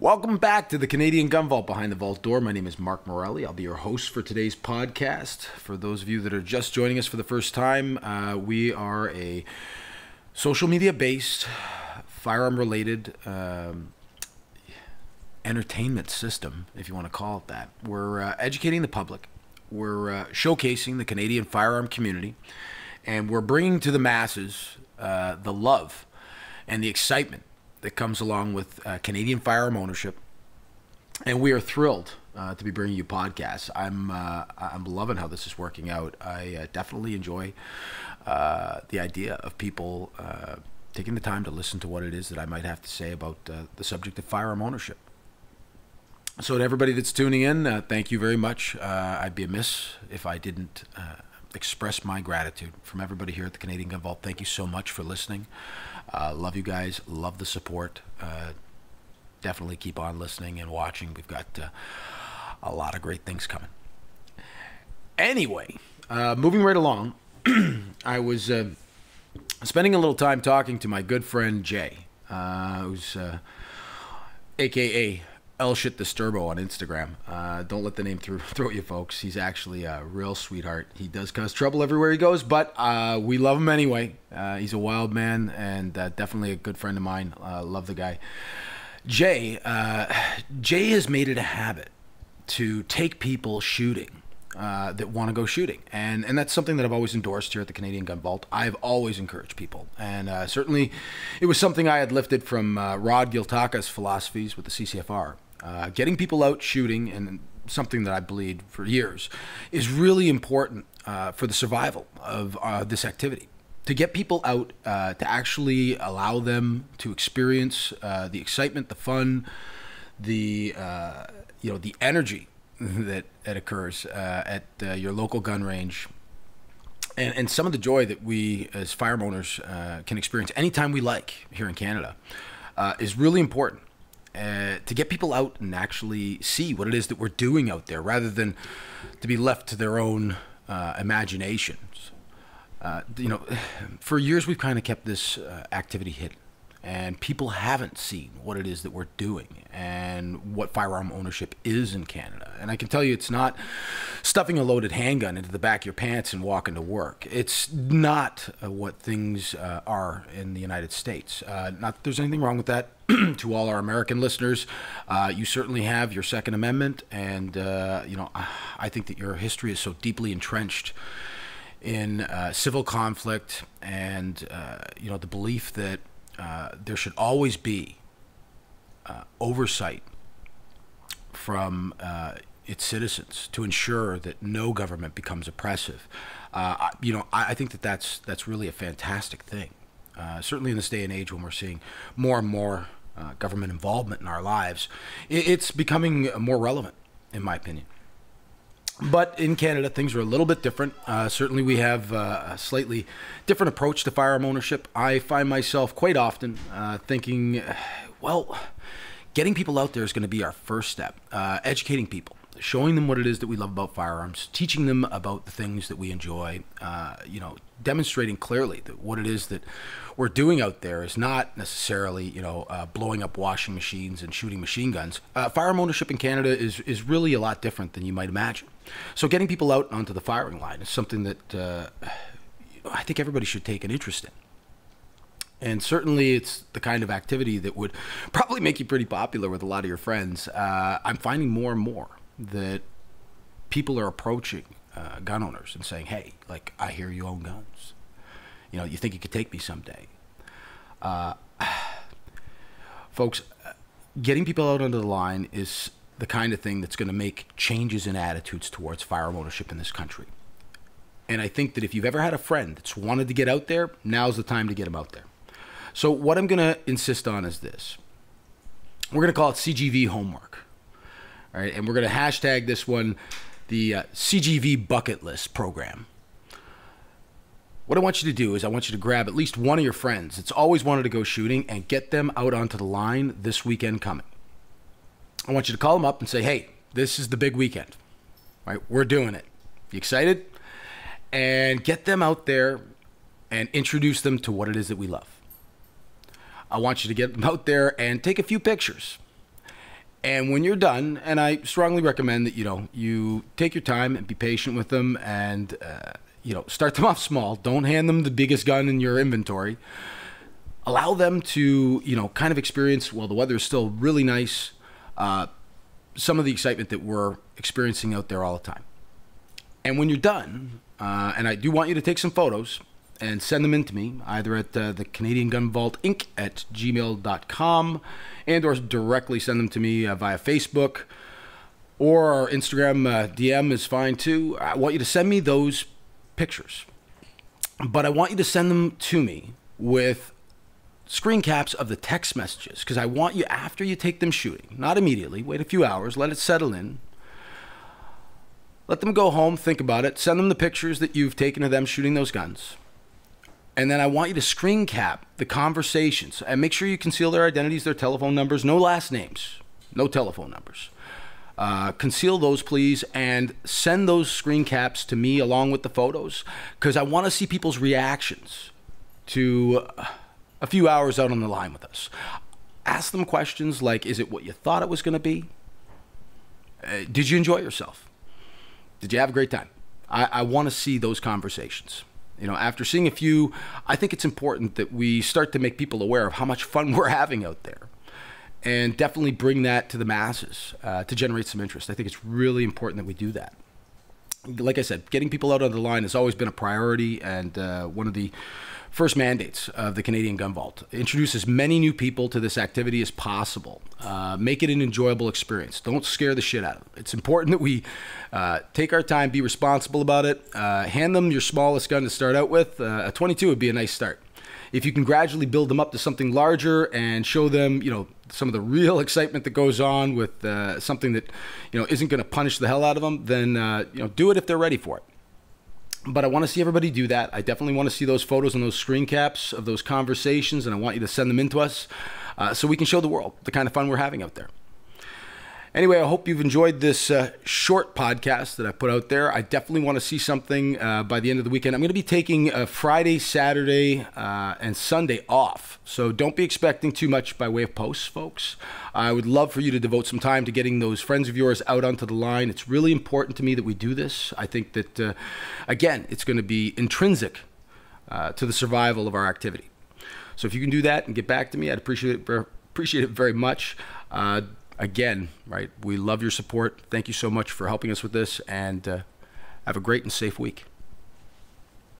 Welcome back to the Canadian Gun Vault Behind the Vault Door. My name is Mark Morelli. I'll be your host for today's podcast. For those of you that are just joining us for the first time, we are a social media-based, firearm-related entertainment system, if you want to call it that. We're educating the public. We're showcasing the Canadian firearm community, and we're bringing to the masses the love and the excitement that comes along with Canadian firearm ownership, and we are thrilled to be bringing you podcasts. I'm loving how this is working out. I definitely enjoy the idea of people taking the time to listen to what it is that I might have to say about the subject of firearm ownership. So to everybody that's tuning in, thank you very much. I'd be amiss if I didn't express my gratitude from everybody here at the Canadian Gun Vault. Thank you so much for listening. Love you guys. Love the support. Definitely keep on listening and watching. We've got a lot of great things coming. Anyway, moving right along, I was spending a little time talking to my good friend Jay, who's a.k.a. El Shit Disturbo on Instagram. Don't let the name throw you, folks. He's actually a real sweetheart. He does cause trouble everywhere he goes, but we love him anyway. He's a wild man and definitely a good friend of mine. Love the guy. Jay has made it a habit to take people shooting that want to go shooting. And that's something that I've always endorsed here at the Canadian Gun Vault. I've always encouraged people. And certainly it was something I had lifted from Rod Giltaka's philosophies with the CCFR. Getting people out shooting, and something that I believed for years, is really important for the survival of this activity. To get people out, to actually allow them to experience the excitement, the fun, the energy that occurs at your local gun range, and some of the joy that we as firearm owners can experience anytime we like here in Canada is really important. To get people out and actually see what it is that we're doing out there, rather than to be left to their own imaginations. For years we've kind of kept this activity hidden, and people haven't seen what it is that we're doing and what firearm ownership is in Canada. And I can tell you, it's not stuffing a loaded handgun into the back of your pants and walking to work. It's not what things are in the United States. Not that there's anything wrong with that. To all our American listeners, you certainly have your Second Amendment, and I think that your history is so deeply entrenched in civil conflict and the belief that there should always be oversight from its citizens to ensure that no government becomes oppressive. I think that that's really a fantastic thing. Certainly in this day and age, when we're seeing more and more government involvement in our lives, it's becoming more relevant, in my opinion. But in Canada, things are a little bit different. Certainly we have a slightly different approach to firearm ownership. I find myself quite often thinking, getting people out there is going to be our first step. Educating people, showing them what it is that we love about firearms, teaching them about the things that we enjoy, demonstrating clearly that what it is that we're doing out there is not necessarily, blowing up washing machines and shooting machine guns. Firearm ownership in Canada is really a lot different than you might imagine. So getting people out onto the firing line is something that I think everybody should take an interest in. And certainly it's the kind of activity that would probably make you pretty popular with a lot of your friends. I'm finding more and more that people are approaching gun owners and saying, hey, I hear you own guns. You think you could take me someday. Folks, getting people out onto the line is the kind of thing that's going to make changes in attitudes towards firearm ownership in this country. And I think that if you've ever had a friend that's wanted to get out there, now's the time to get them out there. So what I'm going to insist on is this. We're going to call it CGV homework. All right, and we're going to hashtag this one the CGV bucket list program. What I want you to do is I want you to grab at least one of your friends that's always wanted to go shooting and get them out onto the line this weekend coming. I want you to call them up and say, hey, this is the big weekend. All right, we're doing it. You excited? And get them out there and introduce them to what it is that we love. I want you to get them out there and take a few pictures And when you're done, and I strongly recommend that, you take your time and be patient with them and, start them off small. Don't hand them the biggest gun in your inventory. Allow them to, kind of experience, while the weather is still really nice, some of the excitement that we're experiencing out there all the time. And when you're done, and I do want you to take some photos and send them in to me, either at the Canadian Gun Vault Inc. at gmail.com, and or directly send them to me via Facebook, or our Instagram DM is fine too. I want you to send me those pictures, but I want you to send them to me with screen caps of the text messages, because I want you, after you take them shooting, not immediately, wait a few hours, let it settle in, let them go home, think about it, send them the pictures that you've taken of them shooting those guns. And then I want you to screen cap the conversations and make sure you conceal their identities, their telephone numbers, no last names, no telephone numbers. Conceal those, please, and send those screen caps to me along with the photos, because I want to see people's reactions to a few hours out on the line with us. Ask them questions like, is it what you thought it was going to be? Did you enjoy yourself? Did you have a great time? I want to see those conversations. After seeing a few, I think it's important that we start to make people aware of how much fun we're having out there, and definitely bring that to the masses to generate some interest. I think it's really important that we do that. Like I said, getting people out on the line has always been a priority, and one of the first mandates of the Canadian Gun Vault. Introduce as many new people to this activity as possible. Make it an enjoyable experience. Don't scare the shit out of them. It's important that we take our time, be responsible about it. Hand them your smallest gun to start out with. A 22 would be a nice start. If you can gradually build them up to something larger and show them, some of the real excitement that goes on with something that, isn't going to punish the hell out of them, then, do it if they're ready for it. But I want to see everybody do that. I definitely want to see those photos and those screen caps of those conversations, and I want you to send them in to us so we can show the world the kind of fun we're having out there. Anyway, I hope you've enjoyed this short podcast that I put out there. I definitely want to see something by the end of the weekend. I'm going to be taking Friday, Saturday, and Sunday off. So don't be expecting too much by way of posts, folks. I would love for you to devote some time to getting those friends of yours out onto the line. It's really important to me that we do this. I think that, again, it's going to be intrinsic to the survival of our activity. So if you can do that and get back to me, I'd appreciate it very much. Again, right, we love your support. Thank you so much for helping us with this, and have a great and safe week.